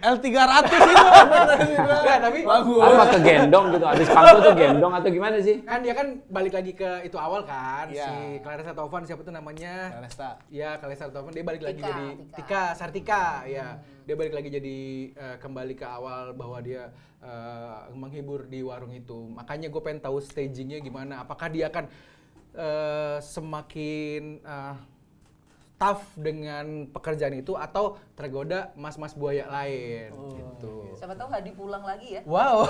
L300 itu ada sequel. Enggak, tapi Bagus. Apa kegendong gitu? Abis pangku tuh gendong atau gimana sih? kan dia kan balik lagi ke itu awal kan, Iya. si Clarissa Taufan siapa tuh namanya? Clarissa. Iya, Clarissa Taufan dia balik lagi Tika, jadi Tika. Tika Sartika, ya. Dia balik lagi jadi kembali ke awal bahwa dia menghibur di warung itu. Makanya gue pengen tahu stagingnya gimana. Apakah dia akan semakin tough dengan pekerjaan itu atau tergoda mas-mas buaya lain gitu. Siapa tahu Hadi pulang lagi ya. Wow,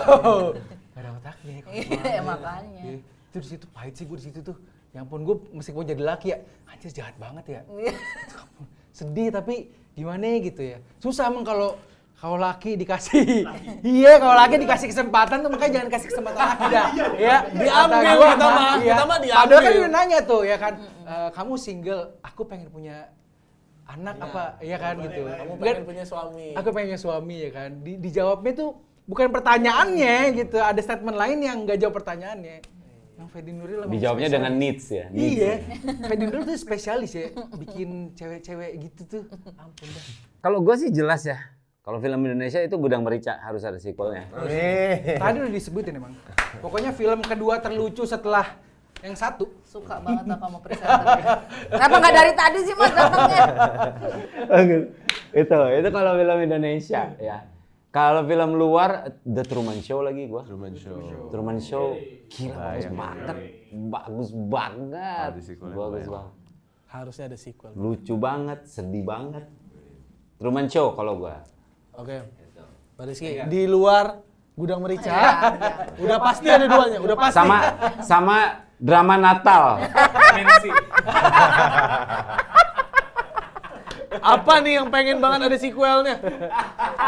gak ada otaknya. Iya, makanya. Iya. Itu di situ pahit sih gue di situ tuh. Ya ampun gue meskipun jadi laki ya, anjir jahat banget ya. Sedih tapi gimana gitu ya. Susah emang kalau laki dikasih. Iya, kalau laki dikasih kesempatan tuh makanya jangan kasih kesempatan laki dah. Ya, Diambil kata gua, kita mah diambil. Padahal kan udah nanya tuh ya kan, kamu single, aku pengen punya anak apa, ya kan gitu. Kamu Nggak- pengen punya suami. Aku pengen punya suami ya kan. Dijawabnya tuh bukan pertanyaannya gitu. Ada statement lain yang nggak jawab pertanyaannya. Yang Fedi Nuril emang Dijawabnya spesialis. dengan needs ya. needs Iya. ya. Fedi Nuril tuh spesialis ya. Bikin cewek-cewek gitu tuh. Ampun dah. Kalau gue sih jelas ya. Kalau film Indonesia itu Gudang Merica harus ada sequelnya. Tadi udah disebutin emang. Pokoknya film kedua terlucu setelah yang satu. Suka banget apa sama presenter. Kenapa nggak dari tadi sih Mas datangnya? itu kalau film Indonesia ya. Kalau film luar The Truman Show lagi gua. Truman Show. Truman Show gila bagus banget. Bagus banget. Ada sequelnya, Bagus kebayang. banget. Harusnya ada sequel. Lucu banget, sedih banget. Truman Show kalau gua. Oke. Pak Rizky, di luar Gudang Merica. Iya. Udah pasti ada duanya, udah pasti. Sama drama Natal. Apa nih yang pengen banget ada sequelnya?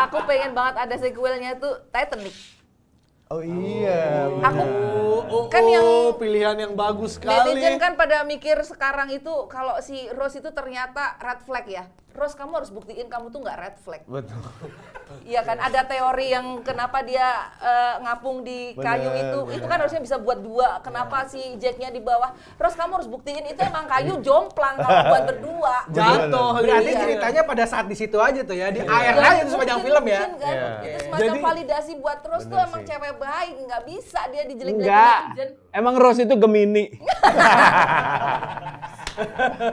Aku pengen banget ada sequelnya tuh Titanic. Oh iya. Aku kan kan yang pilihan yang bagus sekali. netizen kan pada mikir sekarang itu kalau si Rose itu ternyata red flag ya. Rose, kamu harus buktiin kamu tuh nggak red flag. Betul. Iya kan, ada teori yang kenapa dia ngapung di kayu itu kan harusnya bisa buat dua. Kenapa si Jacknya di bawah? Rose, kamu harus buktiin itu emang kayu jomplang kalau buat berdua. Jatuh. Berarti Iya. ceritanya pada saat di situ aja tuh ya, di air aja tuh sepanjang film ya. Mungkin kan, Iya. itu semacam Jadi- validasi buat Rose tuh Bener emang sih. cewek baik, nggak bisa dia dijelek-jelekin Enggak. netizen. Emang Rose itu Gemini.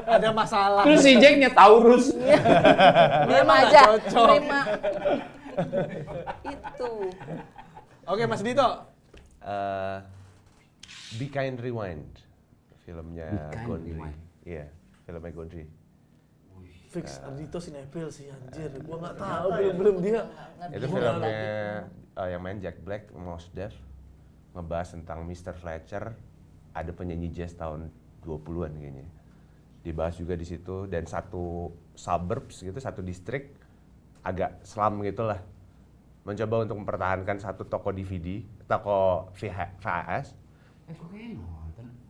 Ada masalah. Terus si Jacknya Taurus. Diam Memang aja, nggak cocok. terima. Itu. Oke, Mas Dito. Be Kind Rewind, filmnya Be Kind Gondry. Rewind. Iya, filmnya Gondry. Fix Dito sinetron sih anjir. Gua nggak tahu belum dia. Itu filmnya yang main Jack Black, Mos Def, ngebahas tentang Mr. Fletcher, ada penyanyi jazz tahun 20-an kayaknya. Dibahas juga di situ, dan satu suburbs gitu, satu distrik agak slum gitulah. Mencoba untuk mempertahankan satu toko DVD, toko VHS.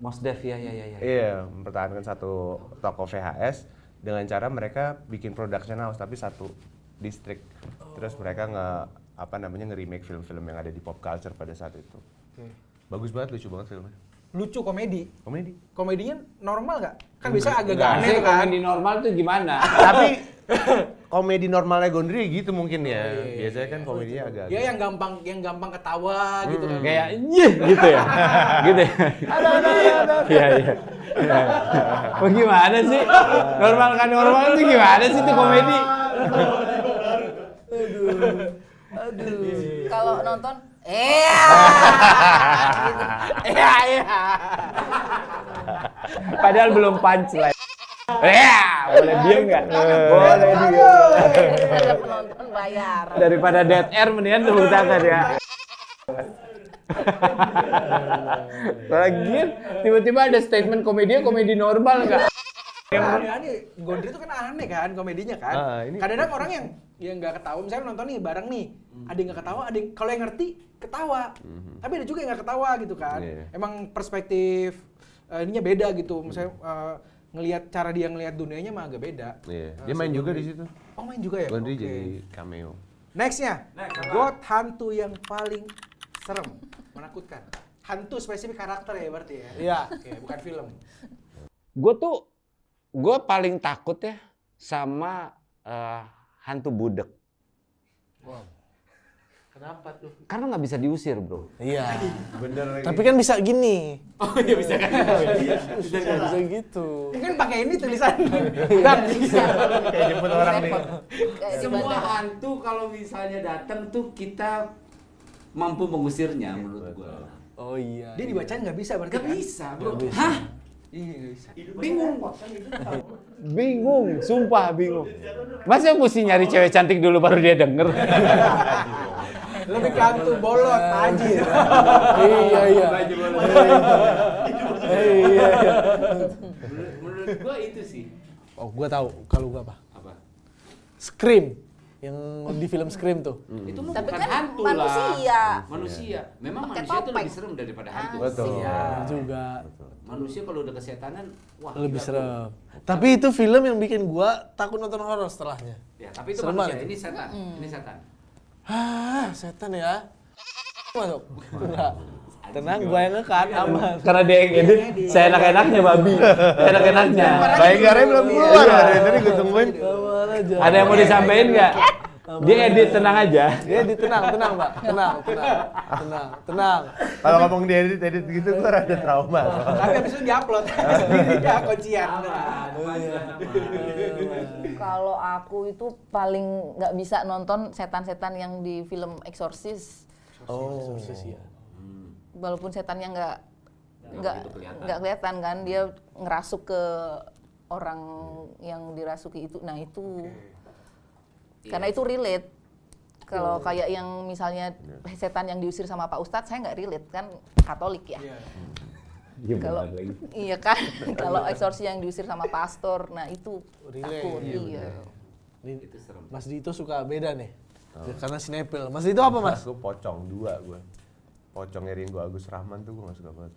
Mos Def ya. Iya, mempertahankan satu toko VHS dengan cara mereka bikin production house tapi satu distrik. Terus mereka nge-remake film-film yang ada di pop culture pada saat itu. Bagus banget, lucu banget filmnya. Lucu komedi. Komedi. Komedinya normal nggak? Kan bisa agak Enggak. aneh Maksudnya kan. komedi normal tuh gimana? Tapi komedi normalnya Gondry gitu mungkin ya. Biasanya kan komedinya agak. Ya yang gampang ketawa gitu kan. Kayak nyih gitu ya. Gitu ya. Iya. Gimana sih? Normal kan normal itu gimana sih itu komedi? Kalau nonton, Padahal belum punchline. Boleh diem nggak? Boleh diem. ada penonton bayar. Daripada dead air mendingan tepuk tangan ya. Lagian tiba-tiba ada statement komedi normal nggak? Yang aneh, Gondry itu kan aneh kan komedinya kan. Ini- Kadang-kadang orang yang nggak ketawa, misalnya nonton nih bareng nih, ada yang nggak ketawa, ada yang kalau yang ngerti ketawa. Tapi ada juga yang nggak ketawa gitu kan. Iya. Emang perspektif ininya beda gitu. Misalnya ngelihat cara dia ngelihat dunianya mah agak beda. Iya. Dia main juga di situ. Oh main juga ya? Gondry Oke. jadi cameo. Nextnya, God hantu yang paling serem, menakutkan. Hantu spesifik karakter ya berarti ya? Iya. Oke, bukan film. Gue paling takut ya sama hantu budek. Kenapa tuh? Karena nggak bisa diusir bro. Iya. Bener. Tapi kan bisa gini. Oh iya bisa kan? Bisa gitu. Mungkin pakai ini tulisan. Kayak jemput orang nih. Kayak di Semua bandara. hantu kalau misalnya datang tuh kita mampu mengusirnya menurut gua. Oh iya. Dia dibacain nggak bisa berarti Gak kan? bisa bro. Hah? Iya nggak bisa. Bingung. Bingung, sumpah bingung. Masa mesti nyari cewek cantik dulu baru dia denger? Lebih ke hantu bolot, tajir. Iya. Iya. Menurut gua itu sih. Oh, gua tahu. Kalau gua apa? Apa? Scream. Yang di film Scream tuh. Itu mah Tapi bukan kan hantu manusia. lah. Manusia. Memang Pakai manusia itu topeng. lebih serem daripada hantu. Betul. Iya juga. Manusia kalau udah kesetanan, wah Lebih gila, serem. Tapi itu film yang bikin gua takut nonton horor setelahnya. bro. Ya, tapi itu Serem manusia. banget. Ini setan. Ini setan. Setan ya. Masuk. Enggak. Tenang, gua yang ngekat aman. Karena dia yang edit, saya enak-enaknya babi. Enak-enaknya. Bayangkara belum keluar. Dari tadi gue tungguin. Aman aja. Ada yang mau disampaikan nggak? Dia edit tenang aja. Dia tenang, Mbak. Tenang. Kalau ngomong di edit gitu gue rada trauma. Tapi habis itu diupload sendiri ya kuncian. Kalau aku itu paling nggak bisa nonton setan-setan yang di film Exorcist. Oh, Walaupun setannya nggak begitu kelihatan. nggak kelihatan kan, dia ngerasuk ke orang yang dirasuki itu. Nah itu karena itu relate Kalau kayak yang misalnya setan yang diusir sama Pak Ustadz, saya nggak relate kan Katolik ya. Iya Kalau benar lagi. iya kan, kalau eksorsis yang diusir sama pastor, nah itu Relate. takut. Iya, Iya. Itu serem. Mas Dito suka beda nih. Karena sinepil. Mas Dito apa Mas? Gue pocong 2 gue. Pocongnya Ringo Agus Rahman tuh gue gak suka banget.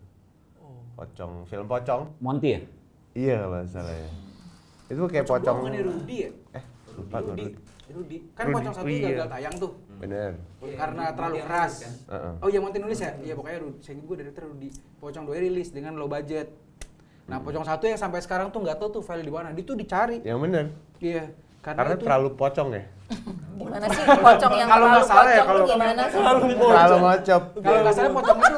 Pocong, film pocong. Monty ya? Iya kalau nggak salah ya. Itu kayak pocong. Bukan Rudy ya? Lupa gue. Rudy. Kan Rudy, pocong 1 oh iya. gagal tayang tuh. Bener. Karena terlalu keras. Heeh. Oh iya, Monty nulis ya? Iya pokoknya saya gue dari Rudy. Pocong 2 rilis dengan low budget. Nah, Pocong 1 yang sampai sekarang tuh nggak tahu tuh file di mana. Dia tuh dicari. Yang bener. Iya. Karena itu terlalu pocong ya. Gimana sih pocong yang Kalau terlalu nggak salah ya, pocong tuh kalau- gimana sih? Terlalu mocop. kalau nggak salah pocong itu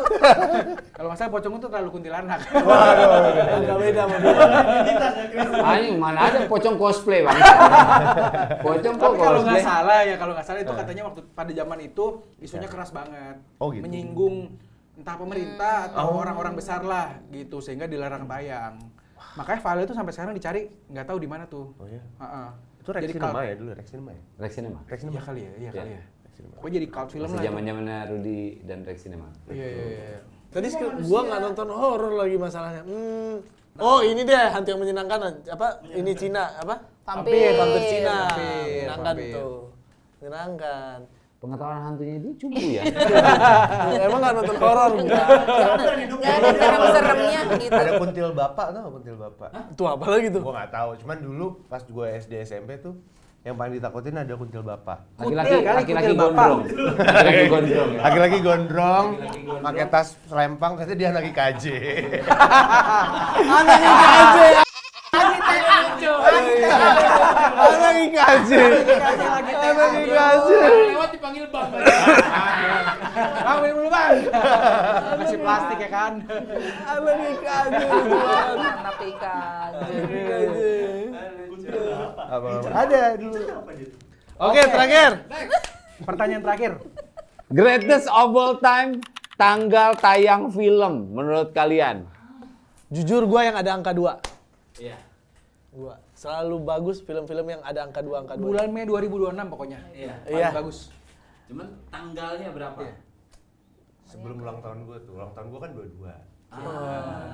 kalau nggak salah pocong itu terlalu kuntilanak. Agak beda sama dia. Anjing mana ada pocong cosplay bang? Pocong kok Tapi kalau nggak cosplay? salah ya, kalau nggak salah itu katanya waktu pada zaman itu isunya keras banget. Oh, gitu. Menyinggung entah pemerintah atau orang-orang besar lah gitu sehingga dilarang tayang. Makanya file itu sampai sekarang dicari nggak tahu di mana tuh. Oh iya. Heeh. Itu Rex Cinema ya dulu, Rex Cinema ya. Rex Cinema. Rex Iya Cinema. kali ya, iya kali Iya. ya. Pokoknya jadi cult film Masih lah. itu. zaman-zamannya Rudy dan Rex Cinema. Iya iya iya. Tadi gua nggak nonton horor lagi masalahnya. Oh ini deh hantu yang menyenangkan apa? Ini Cina apa? Vampir. Vampir Cina. Vampir, Menyenangkan vampir. tuh. Menyenangkan. Pengetahuan hantunya dia cupu ya. Emang nggak nonton horor? Nggak ada serem-seremnya gitu. Ada kuntil bapak tau nggak kuntil bapak? Itu apa lagi tuh? Gue nggak tahu. Cuman dulu pas gue SD SMP tuh yang paling ditakutin ada kuntil bapak. Laki-laki Kutil kali, laki-laki kutil bapak. gondrong. Laki-laki gondrong ya. Laki-laki gondrong, pakai tas selempang, ternyata dia lagi KJ. Anak IKJ. Anak IKJ. Lewat dipanggil bang. Bang, minum dulu bang. Masih plastik ya kan. Anak IKJ. Anak ikan. Apa? Ada dulu. Oke terakhir. Pertanyaan terakhir. Greatest of all time, tanggal tayang film menurut kalian? Jujur gua yang ada angka 2. Iya. Gua selalu bagus film-film yang ada angka 2 angka 2. Bulan Mei 2026 pokoknya. Iya. Paling Iya. bagus. Cuman tanggalnya berapa? Sebelum ulang tahun gue tuh, ulang tahun gue kan 22.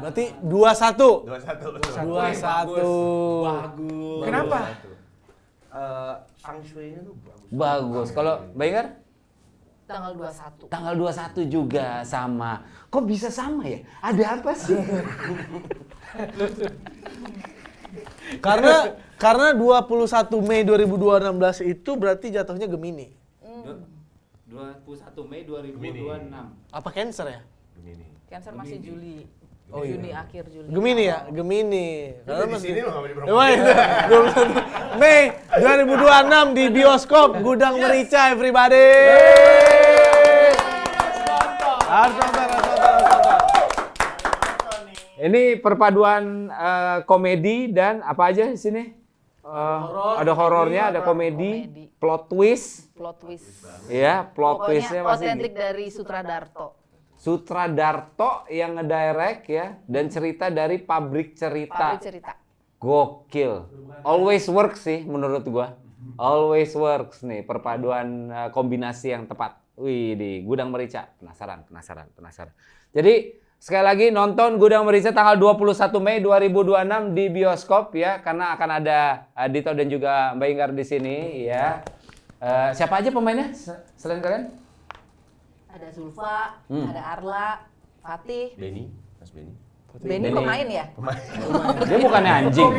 Berarti 21. 21. 21. Bagus. Kenapa? Feng Shui-nya tuh bagus. Bagus. Kalau Bayinger? Tanggal 21. Tanggal 21 juga sama. Kok bisa sama ya? Ada apa sih? Karena 21 Mei 2016 itu berarti jatuhnya Gemini. 21 Mei 2026. Apa Cancer ya? Begini. Cancer masih Juli. Oh, iya. Juni akhir Juli. Gemini ya, Gemini. Karena Di sini lo nggak boleh Wah, itu 21 Mei 2026 di bioskop Gudang Merica, everybody. Harus nonton, harus nonton, harus nonton. Ini perpaduan komedi dan apa aja di sini? Ada horornya, ada komedi, Komedi. plot twist, Plot twist. ya plot twistnya Pokoknya pasti. otentik dari Sutradarto. Sutradarto yang ngedirect ya, dan cerita dari pabrik cerita. Pabrik cerita. Gokil. Always works sih menurut gua. Always works nih perpaduan kombinasi yang tepat. Wih, di Gudang Merica. Penasaran. Jadi sekali lagi nonton Gudang Merica tanggal 21 Mei 2026 di bioskop ya, karena akan ada Dito dan juga Mbak Inggar di sini ya. Siapa aja pemainnya selain kalian? Ada Zulfa, ada Arla, Fatih. Benny, Mas Benny. Benny Benny. pemain ya? Dia bukannya anjing.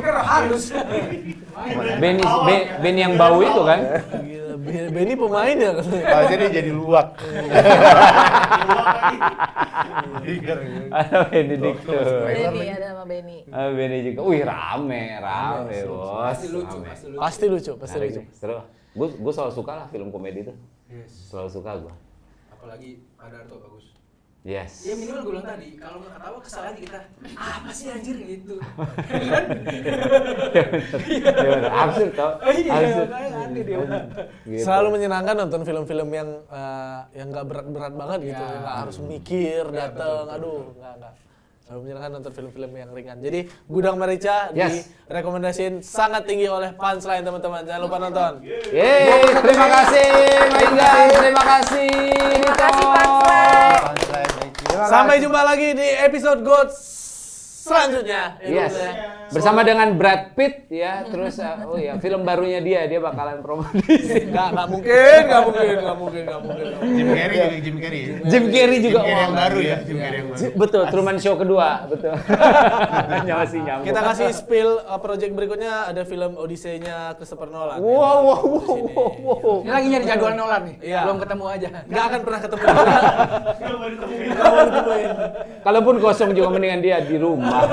Benny yang bau itu kan? Gila, Benny pemain ya. Oh, jadi jadi luwak. Ada Benedicto. Benny ada sama Benny. Benny juga. Wih, rame bos. Pasti lucu, Rame. pasti lucu. Pasti lucu, pasti Menarik lucu. nih, seru. Gue selalu suka lah film komedi itu. Yes. Selalu suka gue. Apalagi Pak Darto bagus. Yes. Ya minimal gue bilang tadi, kalau nggak ketawa kesal aja kita. Apa sih anjir gitu. Gimana? Absurd tau? Iya, Absurd. makanya aneh dia. Gitu. Selalu menyenangkan nonton film-film yang nggak berat-berat banget gitu, Ya. nggak harus mikir, dateng, aduh, nggak. Kalau menyenangkan nonton film-film yang ringan. Jadi Gudang Merica Yes. direkomendasiin sangat tinggi oleh Punchline teman-teman. Jangan lupa nonton. Yeay, terima kasih Maingga, terima kasih Terima Nito. kasih Punchline. Sampai jumpa lagi di episode GOAT selanjutnya. Yes. Bersama dengan Brad Pitt ya, terus oh ya film barunya dia bakalan promo di sini. Nggak mungkin. Jim Carrey juga Jim Carrey. Jim Carrey juga. Jim Carrey yang wah. baru ya, Jim Carrey yang baru. Betul, Truman Show kedua, betul. Masih nyambung. Kita kasih spill project berikutnya ada film Odyssey-nya Christopher Nolan. Wow. Ini lagi nyari jadwal Nolan nih. Iya. Belum ketemu aja. Nggak akan pernah ketemu. Nggak mau ditemuin. Kalaupun kosong juga mendingan dia di rumah.